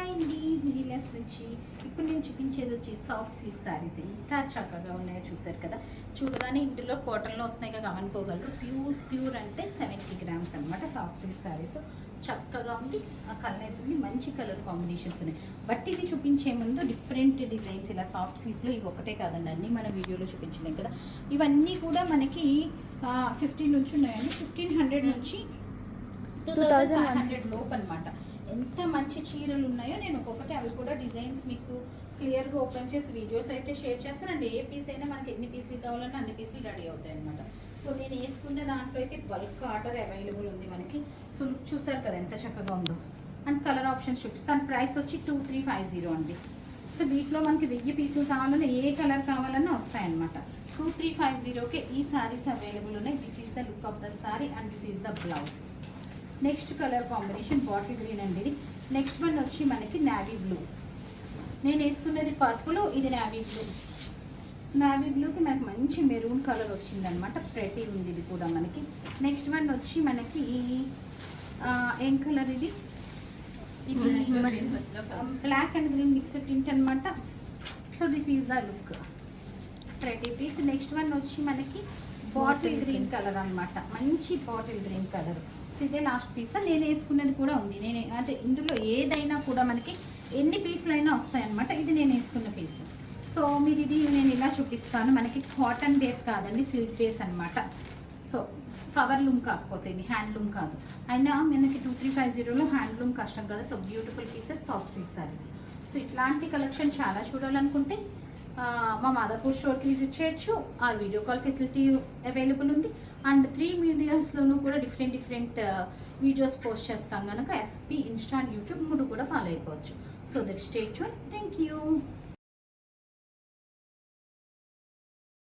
Hi అండి, మిడిలెస్ నుంచి ఇప్పుడు నేను చూపించేది వచ్చి సాఫ్ట్ సిల్క్ శారీస్ ఎంత చక్కగా ఉన్నాయో చూసారు కదా. చూడగానే ఇందులో కాటన్లో వస్తున్నాయి కదా అనుకోగలరు. ప్యూర్ అంటే 70 గ్రామ్స్ అనమాట సాఫ్ట్ సిల్క్ శారీస్. చక్కగా ఉంది, ఆ కలర్ అవుతుంది, మంచి కలర్ కాంబినేషన్స్ ఉన్నాయి. బట్ ఇవి చూపించే ముందు డిఫరెంట్ డిజైన్స్ ఇలా సాఫ్ట్ సిల్క్లో ఇవి ఒకటే కాదండి, అన్నీ మన వీడియోలో చూపించలేం కదా. ఇవన్నీ కూడా మనకి 15 నుంచి ఉన్నాయండి. 1500 నుంచి 2500 లోపు అనమాట. ఎంత మంచి చీరలు ఉన్నాయో నేను ఒక్కొక్కటి అవి కూడా డిజైన్స్ మీకు క్లియర్గా ఓపెన్ చేసి వీడియోస్ అయితే షేర్ చేస్తానండి. ఏ పీస్ అయినా మనకి ఎన్ని పీసులు కావాలన్నా అన్ని పీసులు రెడీ అవుతాయి అనమాట. సో నేను వేసుకున్న దాంట్లో అయితే బల్క్ ఆర్డర్ అవైలబుల్ ఉంది మనకి. సో లుక్ చూసారు కదా ఎంత చక్కగా ఉందో. అండ్ కలర్ ఆప్షన్స్ చూపిస్తాను. ప్రైస్ వచ్చి 2350 అండి. సో వీటిలో మనకి 1000 పీసులు కావాలన్నా ఏ కలర్ కావాలన్నా వస్తాయన్నమాట. 2350కే ఈ శారీస్ అవైలబుల్ ఉన్నాయి. This is the look of the sari and this is the blouse. Next colour combination bottle green అండి. ఇది నెక్స్ట్ వన్ వచ్చి మనకి నావీ బ్లూ. నేను వేసుకున్నది పర్పుల్, ఇది నావీ బ్లూ. నావీ బ్లూకి మనకి మంచి మెరూన్ కలర్ వచ్చిందనమాట. ప్రెటీ ఉంది ఇది కూడా మనకి. నెక్స్ట్ వన్ వచ్చి మనకి ఏం కలర్ ఇది black and green mixed tint అనమాట. So this is the look, pretty piece. Next one వచ్చి మనకి బాటిల్ గ్రీన్ కలర్ అనమాట. మంచి బాటిల్ గ్రీన్ కలర్. సో ఇదే లాస్ట్ పీస్. నేను వేసుకున్నది కూడా ఉంది. అంటే ఇందులో ఏదైనా కూడా మనకి ఎన్ని పీసులు అయినా వస్తాయన్నమాట. ఇది నేను వేసుకున్న పీస్. సో మీరు ఇది నేను ఇలా చూపిస్తాను. మనకి కాటన్ బేస్ కాదండి, సిల్క్ బేస్ అనమాట. సో కవర్లూమ్ కాకపోతే ఇది హ్యాండ్లూమ్ కాదు. అయినా మనకి 2350లో హ్యాండ్లూమ్ కష్టం కదా. So beautiful pieces soft silk saris. So ఇట్లాంటి కలెక్షన్ చాలా చూడాలనుకుంటే మా మాదాపూర్ స్టోర్కి విజిట్ చేయొచ్చు. ఆ వీడియో కాల్ ఫెసిలిటీ అవైలబుల్ ఉంది. అండ్ 3 మీడియాస్లోనూ కూడా డిఫరెంట్ వీడియోస్ పోస్ట్ చేస్తాం కనుక FB, ఇన్స్టా, యూట్యూబ్ 3 కూడా ఫాలో అయిపోవచ్చు. So that stay tune. Thank you.